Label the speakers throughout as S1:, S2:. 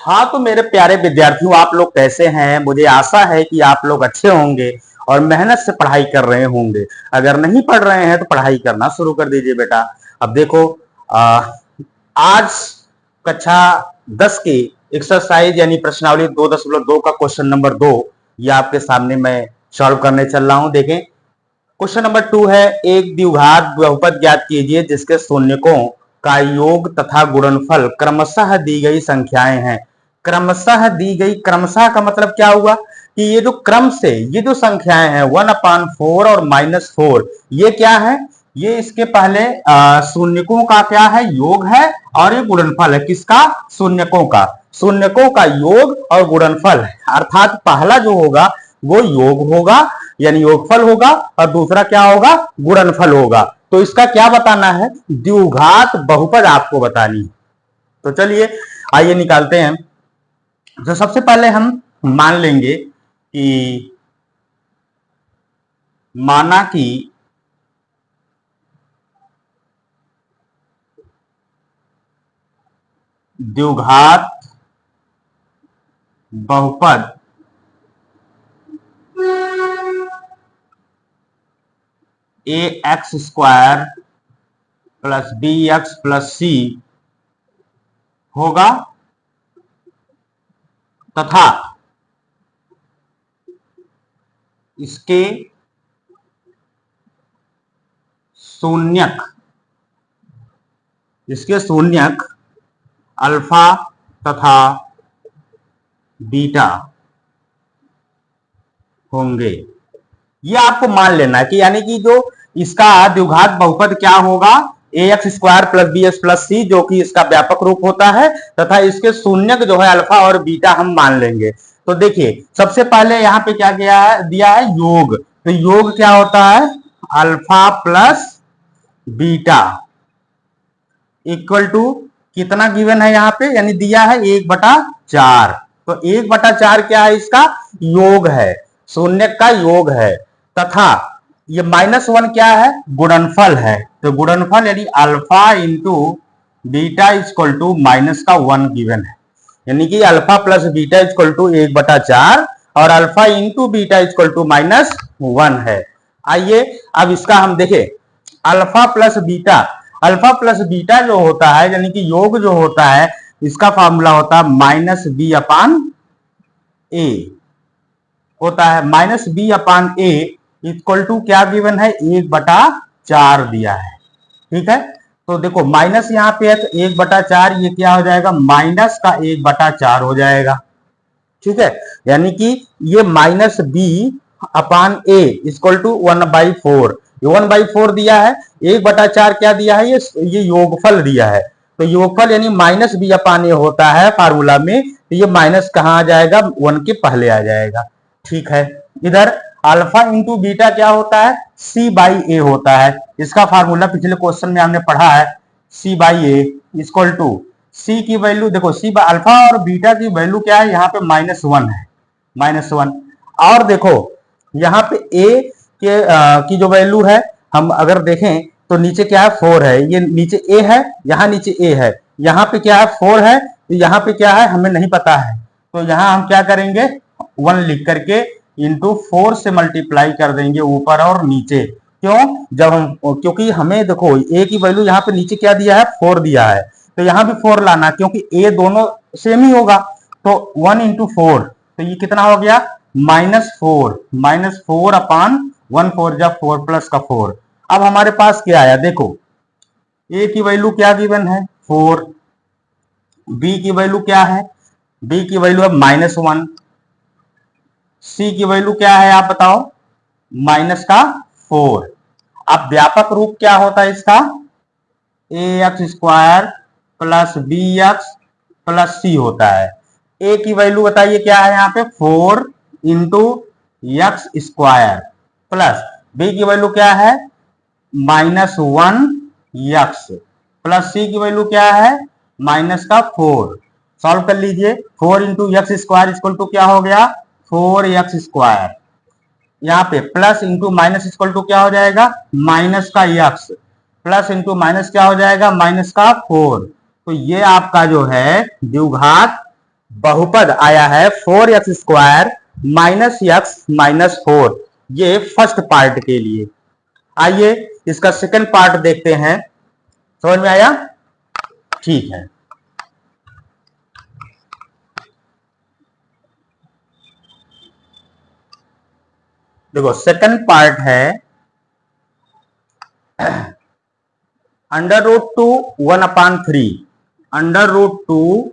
S1: हाँ, तो मेरे प्यारे विद्यार्थियों, आप लोग कैसे हैं? मुझे आशा है कि आप लोग अच्छे होंगे और मेहनत से पढ़ाई कर रहे होंगे। अगर नहीं पढ़ रहे हैं तो पढ़ाई करना शुरू कर दीजिए बेटा। अब देखो, आ, आज कक्षा 10 की एक्सरसाइज यानी प्रश्नावली 2.2 का क्वेश्चन नंबर 2 ये आपके सामने मैं सॉल्व करने चल रहा हूं। देखें, क्वेश्चन नंबर 2 है, एक द्विघात बहुपद ज्ञात कीजिए जिसके शून्यकों का योग तथा गुणनफल क्रमशः दी गई संख्याएं हैं। क्रमशः दी गई, क्रमशः का मतलब क्या हुआ कि ये जो क्रम से ये जो संख्याएं हैं 1/4 और -4, ये क्या है? ये इसके पहले शून्यकों का क्या है? योग है, और ये गुणनफल है किसका? शून्यकों का। शून्यकों का योग और गुणनफल है, अर्थात पहला जो होगा वो योग होगा यानी योगफल होगा, और दूसरा क्या होगा? गुणनफल होगा। तो इसका क्या बताना है? द्विघात बहुपद आपको बतानी है। तो चलिए आइए निकालते हैं। तो सबसे पहले हम मान लेंगे कि माना कि द्विघात बहुपद ax² + bx + c होगा तथा इसके शून्यक अल्फा तथा बीटा होंगे। ये आपको मान लेना है कि यानी कि जो इसका द्विघात बहुपद क्या होगा? ax² + bx + c, जो कि इसका व्यापक रूप होता है, तथा इसके शून्यक जो है अल्फा और बीटा हम मान लेंगे। तो देखिए, सबसे पहले यहाँ पे क्या दिया है? योग। तो योग क्या होता है? Alpha plus beta equal to कितना गिवन है यहाँ पे? यानी दिया है 1/4। तो 1/4 क्या है? इसका योग है, शून्यक का योग है, तथा ये -1 क्या है? गुणनफल है। तो गुणनफल यानी alpha into beta equal to -1 given है, यानी कि alpha plus beta equal to 1/4 और alpha into beta equal to -1 है। आइए अब इसका हम देखें, अल्फा प्लस बीटा जो होता है यानी कि योग जो होता है, इसका फॉर्मूला होता है -b/a होता है। -b/a इक्वल टू क्या गिवन है? 1/4 दिया है। ठीक है, तो देखो माइनस यहाँ पे है तो 1/4, ये क्या हो जाएगा? माइनस का 1/4 हो जाएगा। ठीक है, यानी कि ये -b/a इक्वल टू 1/4, 1/4 दिया है, 1/4 क्या दिया है? ये योगफल दिया है। तो योगफल यानी -b/a होता है फार्मूला में, तो ये माइनस कहाँ आ जाएगा? 1 के पहले आ जाएगा। ठीक है, इधर अल्फा इंटू बीटा क्या होता है? c/a होता है। इसका फार्मूला पिछले क्वेश्चन में हमने पढ़ा है, c/a इक्वल टू c की वैल्यू देखो, c अल्फा और बीटा की वैल्यू क्या है? यहाँ पे -1 है, -1। और देखो यहाँ पे a की जो वैल्यू है, हम अगर देखें तो नीचे क्या है? 4 है, ये नीचे a है, यहाँ नीचे a है, यहाँ पे क्या है? 4 है, तो यहाँ पे क्या है? हमें नहीं पता है। तो यहाँ हम क्या करेंगे? 1 लिख करके इंटू 4 से मल्टीप्लाई कर देंगे ऊपर और नीचे। क्यों? जब हम, क्योंकि हमें देखो a की वैल्यू यहाँ पे नीचे क्या दिया है? 4 दिया है, तो यहाँ भी 4 लाना, क्योंकि a दोनों सेम ही होगा। तो 1 × 4, तो ये कितना हो गया? -4, -4/1, 4 जब 4 प्लस का 4। अब हमारे पास क्या आया? देखो a की वैल्यू क्या गिवन है? 4। b की वैल्यू क्या है? b की वैल्यू है -1। c की वैल्यू क्या है? आप बताओ, -4। अब व्यापक रूप क्या होता है इसका? ax² + bx + c होता है। a की वैल्यू बताइए क्या है? यहाँ पे 4 × x² प्लस b की वैल्यू क्या है? -1x प्लस c की वैल्यू क्या है? -4। सॉल्व कर लीजिए। 4 × x² इक्वल टू क्या हो गया? 4x²। यहाँ पे plus into minus equal to क्या हो जाएगा? माइनस का x, प्लस इंटू माइनस क्या हो जाएगा? -4। तो ये आपका जो है द्विघात बहुपद आया है 4x² माइनस एक्स माइनस 4, ये फर्स्ट पार्ट के लिए। आइए इसका सेकंड पार्ट देखते हैं, समझ में आया? ठीक है, देखो सेकंड पार्ट है √2 1/3, √2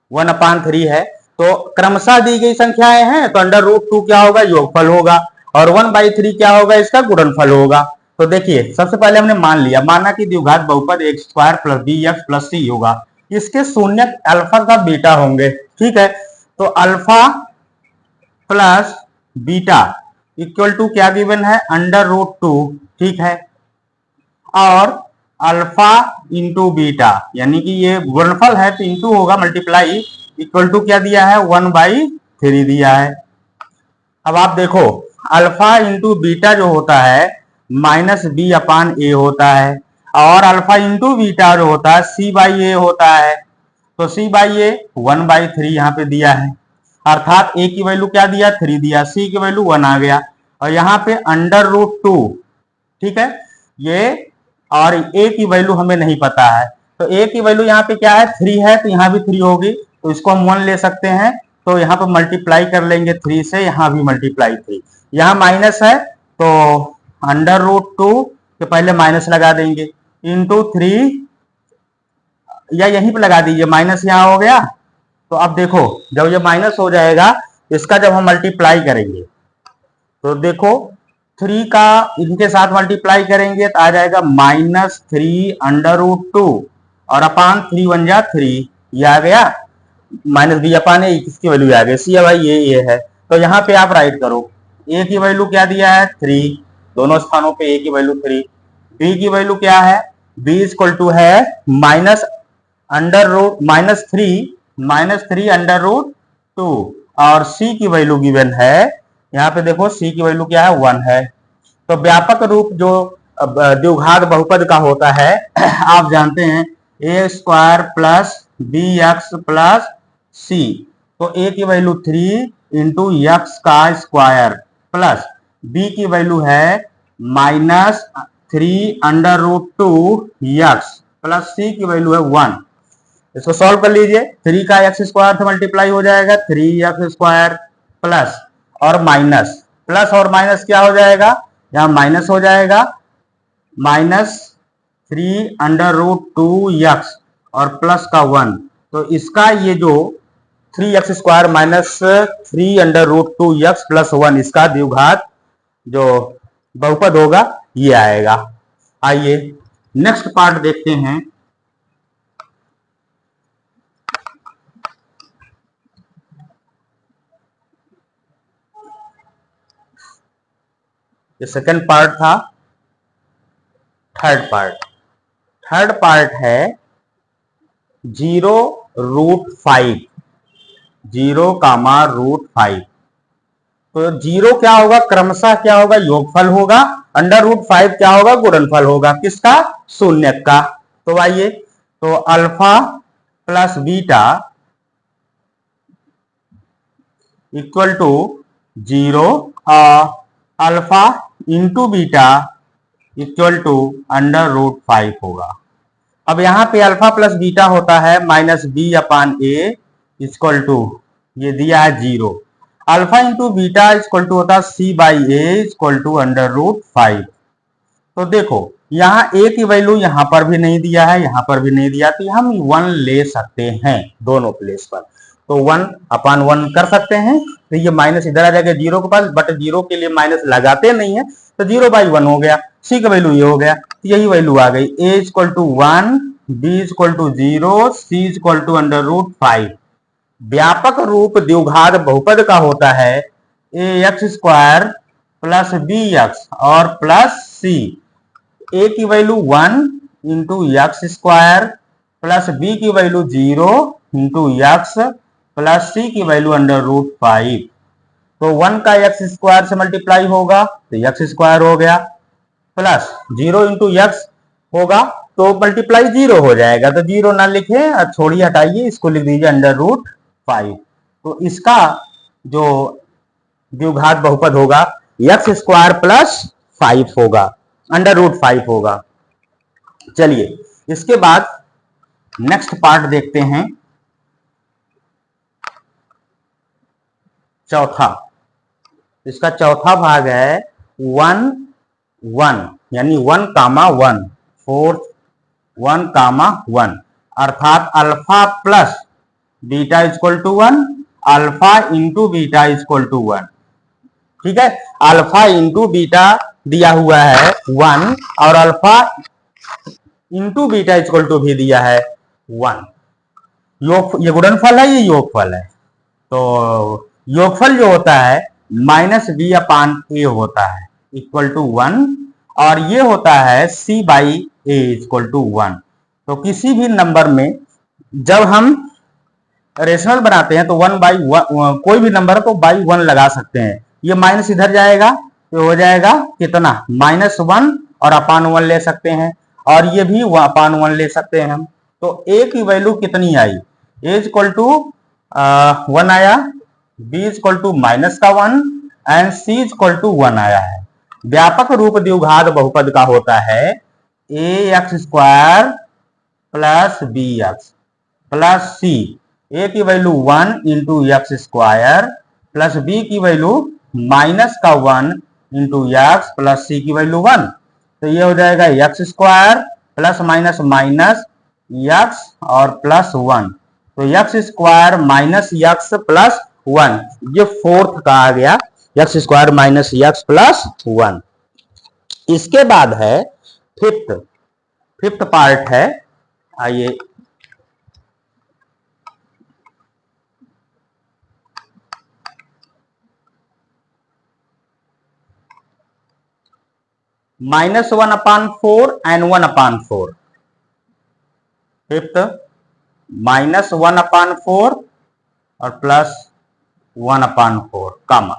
S1: 1/3 है। तो क्रमशः दी गई संख्याएं हैं तो √2 क्या होगा? योगफल होगा, और 1/3 क्या होगा? इसका गुणनफल होगा। तो देखिए सबसे पहले हमने माना कि द्विघात बहुपद x² plus bx plus c होगा, इसके शून्यक अल्फा का बीटा होंगे। ठीक है, तो alpha plus beta equal to क्या गिवन है? √2। ठीक है, और अल्फा इंटू बीटा, यानी कि ये गुणनफल है तो इंटू होगा, मल्टीप्लाई, इक्वल टू क्या दिया है? 1/3 दिया है। अब आप देखो अल्फा इंटू बीटा जो होता है -b/a होता है, और अल्फा इंटू बीटा जो होता है c/a होता है। तो c/a 1/3 यहाँ पे दिया है, अर्थात a की वैल्यू क्या दिया? 3 दिया, c की वैल्यू 1 आ गया, और यहाँ पे √2। ठीक है, ये और a की वैल्यू हमें नहीं पता है, तो a की वैल्यू यहाँ पे क्या है? 3 है, तो यहाँ भी 3 होगी, तो इसको हम 1 ले सकते हैं। तो यहाँ पे मल्टीप्लाई कर लेंगे 3 से, यहाँ भी मल्टीप्लाई 3, यहाँ माइनस है तो √2 के पहले माइनस लगा देंगे, इंटू 3, या यहीं पे लगा दीजिए, माइनस यहाँ हो गया। तो अब देखो जब ये माइनस हो जाएगा, इसका जब हम मल्टीप्लाई करेंगे तो देखो 3 का इनके साथ मल्टीप्लाई करेंगे तो आ जाएगा -3 और अपान 3 1 जा 3, ये आ गया, -b/a, इसकी वैल्यू आ गई, सी भाई ये है। तो यहाँ पे आप राइट करो, a की वैल्यू क्या दिया है? 3, दोनों स्थानों पे a की वैल्यू 3, b की वैल्यू क्या है? b इक्वल टू है -3 और c की वैल्यू गिवन है, यहाँ पे देखो c की वैल्यू क्या है? 1 है। तो व्यापक रूप जो द्विघात बहुपद का होता है आप जानते हैं a² plus bx plus c, तो a की वैल्यू 3 इंटू एक्स का स्क्वायर प्लस b की वैल्यू है -3 √2x प्लस c की वैल्यू है 1। इसको सॉल्व कर लीजिए, 3 का x² से मल्टीप्लाई हो जाएगा 3x² प्लस और माइनस, प्लस और माइनस क्या हो जाएगा? यहाँ माइनस हो जाएगा, -3 √2x और प्लस का 1, तो इसका ये जो 3x² माइनस 3 √2x प्लस 1, इसका द्विघात जो बहुपद होगा ये आएगा। आइए नेक्स्ट पार्ट देखते हैं। ये सेकंड पार्ट था, थर्ड पार्ट है 0√5, 0, तो 0 क्या होगा? क्रमशः क्या होगा? योगफल होगा, √5 क्या होगा? गुणनफल होगा, किसका? शून्यक का। तो आइए, तो alpha plus beta equal to 0, alpha into beta equal to √5 होगा। अब यहाँ पे अल्फा प्लस बीटा होता है -b/a इक्वल टू, ये दिया है 0, alpha into beta equal to होता है c/a इक्वल टू √5। तो देखो यहाँ a की वैल्यू यहाँ पर भी नहीं दिया है, यहाँ पर भी नहीं दिया, तो हम 1 ले सकते हैं दोनों प्लेस पर, तो 1/1 कर सकते हैं। तो ये माइनस इधर आ जाएगा 0 के पास, बट 0 के लिए माइनस लगाते नहीं है, तो 0/1 हो गया, c का वैल्यू ये हो गया, यही वैल्यू आ गई, a equal to 1, b equal to 0, c equal to √5। व्यापक रूप द्विघात बहुपद का होता है ax² प्लस bx और प्लस c, a की value 1 into x² plus b की value 0 into x plus c की वैल्यू √5। तो 1 का x² से मल्टीप्लाई होगा तो x² हो गया, प्लस 0 इंटू x होगा तो मल्टीप्लाई 0 हो जाएगा, तो 0 ना लिखे और छोड़िए, हटाइए, इसको लिख दीजिए √5। तो इसका जो द्विघात बहुपद होगा x² + 5 होगा, √5 होगा। चलिए इसके बाद नेक्स्ट पार्ट देखते हैं, चौथा। इसका चौथा भाग है 1 1, यानी 1, 1, 4 1, 1, अर्थात alpha plus beta equal to 1, alpha into beta equal to 1। ठीक है, अल्फा इंटू बीटा दिया हुआ है 1 और alpha into beta equal to भी दिया है 1। ये गुणनफल है, ये योगफल है। तो योगफल जो होता है -b/a होता है इक्वल टू 1, और ये होता है c/a इक्वल टू 1। तो किसी भी नंबर में जब हम रेशनल बनाते हैं तो 1/1, कोई भी नंबर तो /1 लगा सकते हैं। ये माइनस इधर जाएगा तो हो जाएगा कितना, -1, और अपान 1 ले सकते हैं, और ये भी अपान 1 ले सकते हैं हम। तो a की वैल्यू कितनी आई, a इक्वल टू 1 आया, b equal to -1 and c equal to 1 आया है। व्यापक रूप द्विघात बहुपद का होता है ax² + bx + c। a की value 1 into x² plus b की value -1 into x plus c की वैल्यू 1। तो ये हो जाएगा x² plus minus minus x और प्लस 1। तो x² माइनस x प्लस 1, ये फोर्थ का आ गया, x² माइनस x प्लस 1। इसके बाद है फिफ्थ पार्ट है, आइए -1/4 एंड 1/4। फिफ्थ -1/4 और प्लस 1/4 कामा।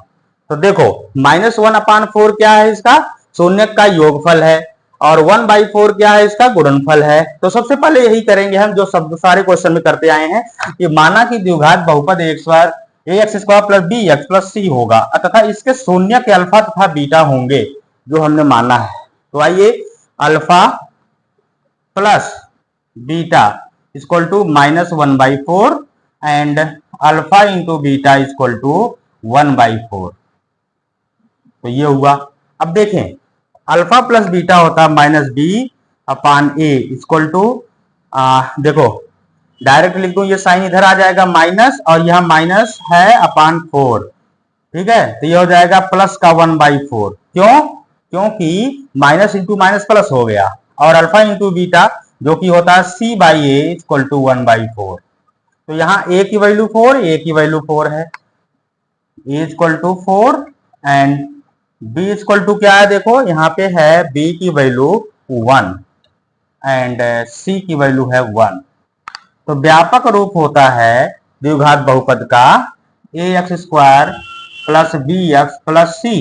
S1: तो देखो -1/4 क्या है, इसका शून्य का योगफल है, और 1/4 क्या है, इसका गुणनफल है। तो सबसे पहले यही करेंगे हम जो सब सारे क्वेश्चन में करते आए हैं, कि माना कि द्विघात बहुपद ax² plus bx plus c होगा तथा इसके शून्य के अल्फा तथा बीटा होंगे जो हमने माना है। तो आइए, alpha plus beta equal to -1/4 and alpha into beta equal to 1/4। तो ये हुआ। अब देखें, अल्फा प्लस बीटा होता है -b/a इक्वल टू, देखो डायरेक्ट लिख दूं, ये साइन इधर आ जाएगा माइनस, और यह माइनस है अपान 4। ठीक है, तो ये हो जाएगा प्लस का 1/4। क्यों, क्योंकि माइनस इंटू माइनस प्लस हो गया, और अल्फा इंटू बीटा जो कि होता है c/a इक्वल टू 1/4। तो यहाँ a की वैल्यू 4, a की वैल्यू 4 है, a equal to 4 and b equal to क्या है, देखो यहाँ पे है b की वैल्यू 1 एंड c की वैल्यू है 1। तो व्यापक रूप होता है द्विघात बहुपद का ax² plus bx plus c।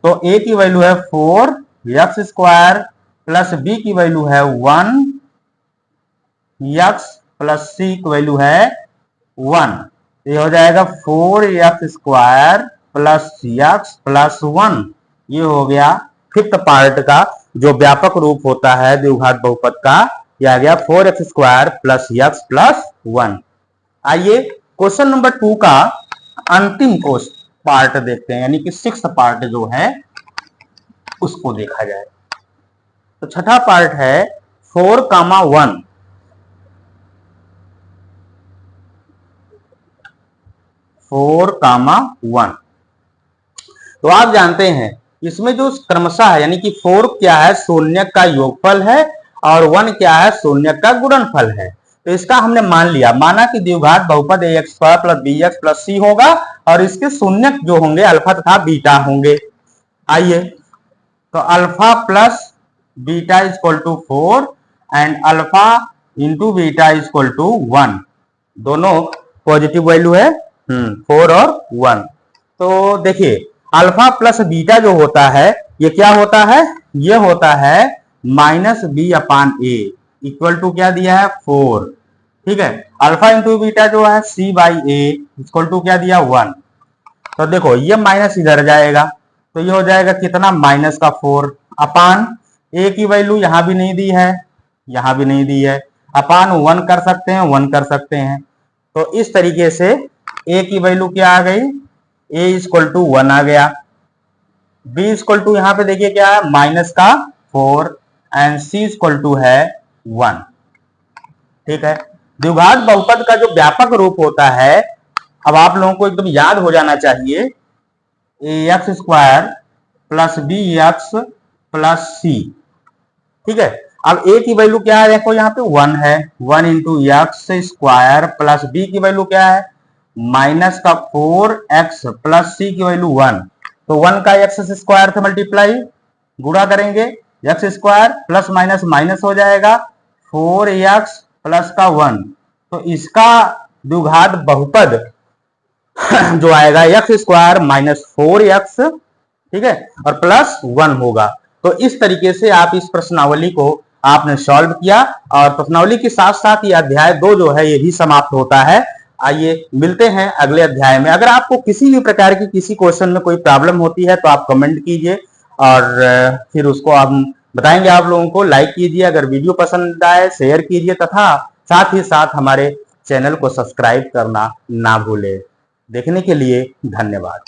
S1: तो a की वैल्यू है 4, x² प्लस b की वैल्यू है 1, x प्लस c की वैल्यू है 1। ये हो जाएगा 4x² प्लस x प्लस 1। ये हो गया फिफ्थ पार्ट का जो व्यापक रूप होता है द्विघात बहुपद का, यह आ गया 4x² प्लस x प्लस 1। आइए क्वेश्चन नंबर 2 का अंतिम पार्ट देखते हैं, यानी कि सिक्स्थ पार्ट जो है उसको देखा जाए। तो छठा पार्ट है 4,1। 4,1। तो आप जानते हैं इसमें जो क्रमशः है, यानी कि 4 क्या है, शून्य का योगफल है, और 1 क्या है, शून्य का गुणनफल है। तो इसका हमने मान लिया, माना कि द्विघात बहुपद ax² plus bx plus c होगा, और इसके शून्य जो होंगे अल्फा तथा बीटा होंगे। आइए, तो alpha plus beta equal to 4 and alpha into beta equal to 1, दोनों पॉजिटिव वैल्यू है 4 और 1। तो देखिए अल्फा प्लस बीटा जो होता है ये क्या होता है, ये होता है minus b upon a equal to क्या दिया है 4। ठीक है, अल्फा इंटू बीटा जो है सी बाई ए इक्वल टू क्या दिया 1। तो देखो ये माइनस इधर जाएगा तो ये हो जाएगा कितना माइनस का 4 अपान ए की वैल्यू यहां भी नहीं दी है, यहां भी नहीं दी है, अपान 1 कर सकते हैं, 1 कर सकते हैं। तो इस तरीके से ए की वैल्यू क्या आ गई, ए इक्वल टू 1 आ गया। बी इक्वल टू यहां पे देखिए क्या है माइनस का 4 एंड सी इक्वल टू है 1। ठीक है, द्विघात बहुपद का जो व्यापक रूप होता है, अब आप लोगों को एकदम याद हो जाना चाहिए, A X square plus B X plus C. ठीक है, अब ए की वैल्यू क्या है, देखो यहाँ पे 1 है, 1 into x square plus b की वैल्यू क्या है माइनस का 4x प्लस सी की वैल्यू 1। तो 1 का एक्स स्क्वायर से मल्टीप्लाई गुणा करेंगे, x square plus minus minus हो जाएगा 4x प्लस का 1। तो इसका द्विघात बहुपद जो आएगा एक्स स्क्वायर माइनस 4x, ठीक है, और प्लस 1 होगा। तो इस तरीके से आप इस प्रश्नावली को आपने सॉल्व किया और प्रश्नावली के साथ साथ ये अध्याय 2 जो है ये भी समाप्त होता है। आइए मिलते हैं अगले अध्याय में। अगर आपको किसी भी प्रकार की किसी क्वेश्चन में कोई प्रॉब्लम होती है तो आप कमेंट कीजिए और फिर उसको हम बताएंगे आप लोगों को। लाइक कीजिए, अगर वीडियो पसंद आए शेयर कीजिए तथा साथ ही साथ हमारे चैनल को सब्सक्राइब करना ना भूलें। देखने के लिए धन्यवाद।